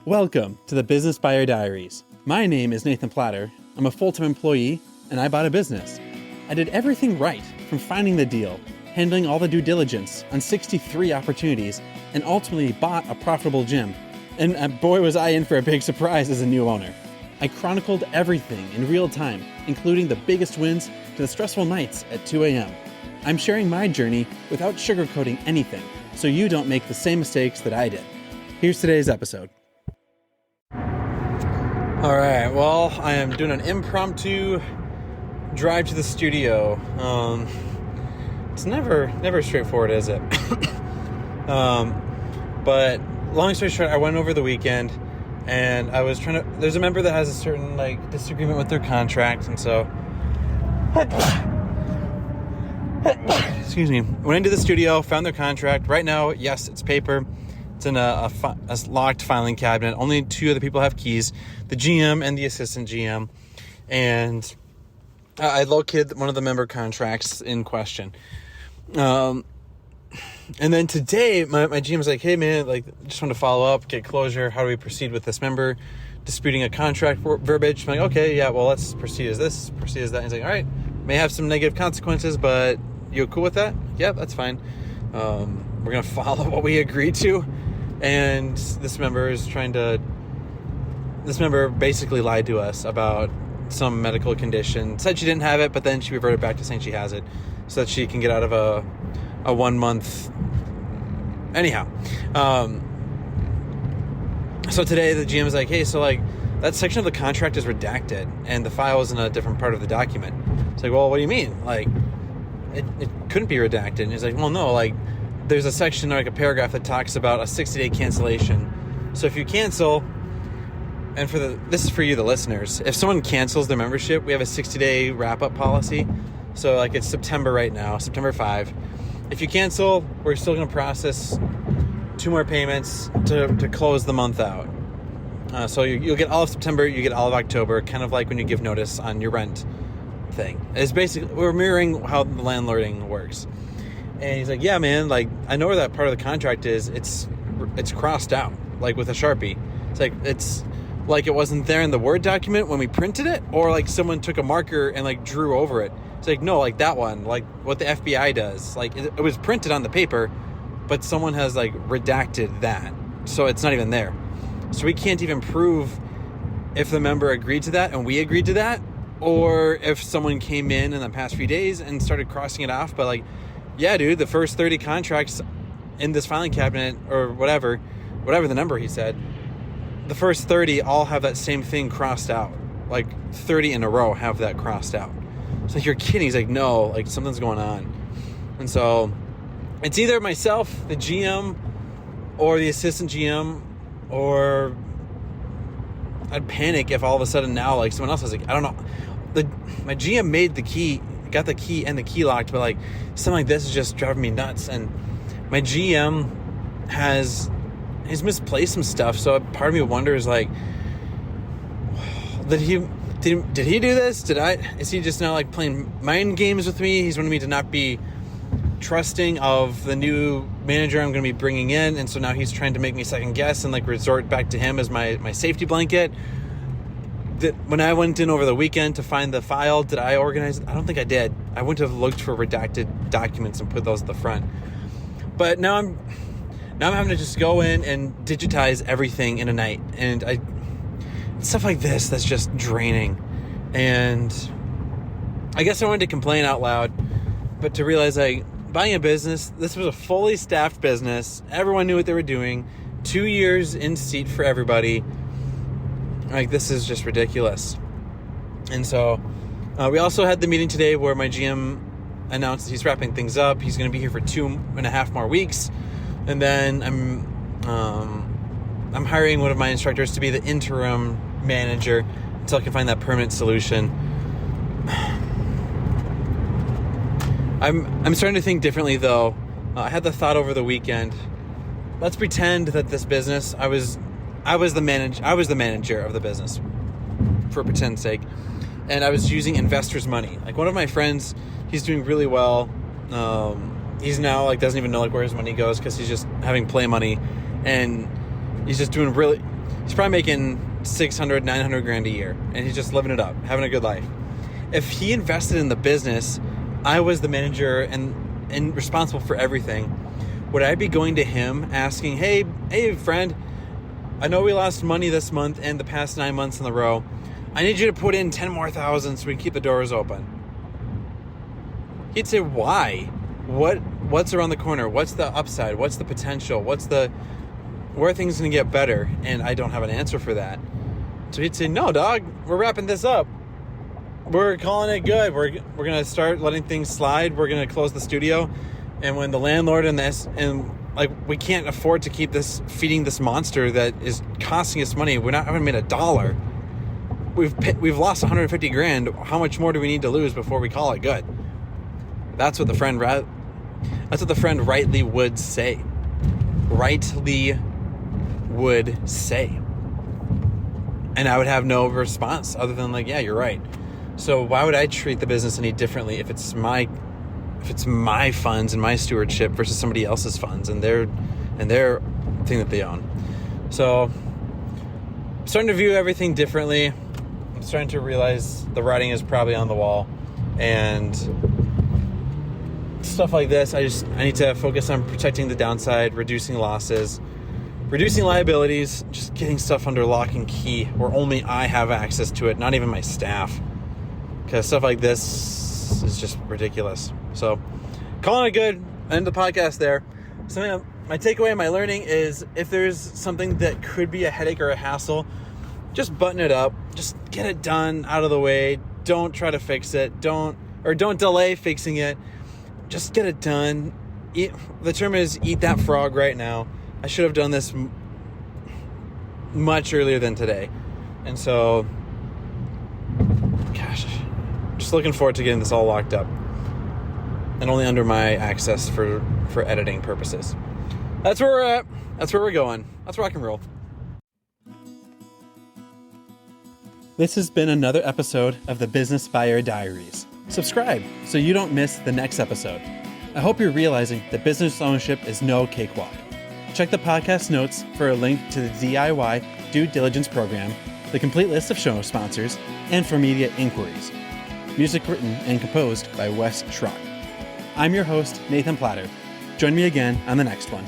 Welcome to the Business Buyer Diaries. My name is Nathan Platter. I'm a full-time employee, and I bought a business. I did everything right, from finding the deal, handling all the due diligence on 63 opportunities, and ultimately bought a profitable gym. And boy was I in for a big surprise as a new owner. I chronicled everything in real time, including the biggest wins to the stressful nights at 2 a.m. I'm sharing my journey without sugarcoating anything, so you don't make the same mistakes that I did. Here's today's episode. All right, well, I am doing an impromptu drive to the studio. It's never straightforward, is it? But long story short, I went over the weekend, and I was trying to. There's a member that has a certain disagreement with their contract, and so, excuse me. Went into the studio, found their contract. Right now, yes, it's paper. It's in a locked filing cabinet. Only two other people have keys, the GM and the assistant GM. And I located one of the member contracts in question. And then today, my GM was like, hey, man, just want to follow up, get closure. How do we proceed with this member disputing a contract verbiage? I'm like, okay, yeah, well, let's proceed as this, proceed as that. And he's like, all right, may have some negative consequences, but you cool with that? Yeah, that's fine. We're going to follow what we agreed to. And this member basically lied to us about some medical condition, said she didn't have it, but then she reverted back to saying she has it so that she can get out of a 1 month. Anyhow. So today the GM is like, hey, so that section of the contract is redacted and the file is in a different part of the document. It's like, well, what do you mean? It couldn't be redacted. And he's like, well, no, there's a section, a paragraph that talks about a 60-day cancellation. So if you cancel, and this is for you, the listeners, if someone cancels their membership, we have a 60-day wrap-up policy. So it's September right now, September 5. If you cancel, we're still going to process 2 more payments to close the month out. So you'll get all of September, you get all of October, kind of like when you give notice on your rent thing. It's basically, we're mirroring how the landlording works. And he's like, yeah, man, I know where that part of the contract is. It's crossed out, with a Sharpie. It's it wasn't there in the Word document when we printed it, or someone took a marker and drew over it. It's no, that one, what the FBI does. It was printed on the paper, but someone has redacted that. So it's not even there. So we can't even prove if the member agreed to that and we agreed to that, or if someone came in the past few days and started crossing it off. But yeah, dude, the first 30 contracts in this filing cabinet, or whatever the number he said, the first 30 all have that same thing crossed out. 30 in a row have that crossed out. It's you're kidding. He's like, no, something's going on. And so it's either myself, the GM, or the assistant GM, or I'd panic if all of a sudden now someone else was I don't know. My GM made the key, got the key and the key locked, but something like this is just driving me nuts. And my GM he's misplaced some stuff, so part of me wonders did he do this? Is he just now playing mind games with me? He's wanting me to not be trusting of the new manager I'm going to be bringing in, and so now he's trying to make me second guess and resort back to him as my safety blanket. When I went in over the weekend to find the file, did I organize it? I don't think I did. I wouldn't have looked for redacted documents and put those at the front. But now I'm having to just go in and digitize everything in a night. And stuff like this, that's just draining. And I guess I wanted to complain out loud, but to realize buying a business, this was a fully staffed business. Everyone knew what they were doing. 2 years in seat for everybody. This is just ridiculous. And so we also had the meeting today where my GM announced that he's wrapping things up. He's going to be here for 2.5 more weeks. And then I'm hiring one of my instructors to be the interim manager until I can find that permanent solution. I'm starting to think differently, though. I had the thought over the weekend. Let's pretend that this business, I was the manager of the business, for pretend's sake, and I was using investors' money. One of my friends, he's doing really well. He's now doesn't even know where his money goes because he's just having play money, and He's just doing really... He's probably making 600, 900 grand a year. And he's just living it up, having a good life. If he invested in the business, I was the manager and responsible for everything, would I be going to him asking, hey, friend, I know we lost money this month and the past 9 months in a row. I need you to put in 10 more thousand so we can keep the doors open. He'd say, why? What's around the corner? What's the upside? What's the potential? Where are things going to get better? And I don't have an answer for that. So he'd say, no, dog, we're wrapping this up. We're calling it good. We're going to start letting things slide. We're going to close the studio. And when the landlord we can't afford to keep feeding this monster that is costing us money. We haven't made $1. We've lost 150 grand. How much more do we need to lose before we call it good? That's what the friend rightly would say. Rightly would say. And I would have no response other than yeah, you're right. So why would I treat the business any differently if it's my funds and my stewardship versus somebody else's funds and their thing that they own? So I'm starting to view everything differently. I'm starting to realize the writing is probably on the wall, and stuff like this, I need to focus on protecting the downside, reducing losses, reducing liabilities, just getting stuff under lock and key where only I have access to it, not even my staff. Because stuff like this is just ridiculous. So, calling it good. End the podcast there. So my takeaway and my learning is, if there's something that could be a headache or a hassle, just button it up. Just get it done, out of the way. Don't try to fix it. Don't delay fixing it. Just get it done. The term is eat that frog right now. I should have done this much earlier than today. And so, gosh, just looking forward to getting this all locked up. And only under my access for editing purposes. That's where we're at. That's where we're going. Let's rock and roll. This has been another episode of the Business Buyer Diaries. Subscribe so you don't miss the next episode. I hope you're realizing that business ownership is no cakewalk. Check the podcast notes for a link to the DIY due diligence program, the complete list of show sponsors, and for media inquiries. Music written and composed by Wes Schrock. I'm your host, Nathan Platter. Join me again on the next one.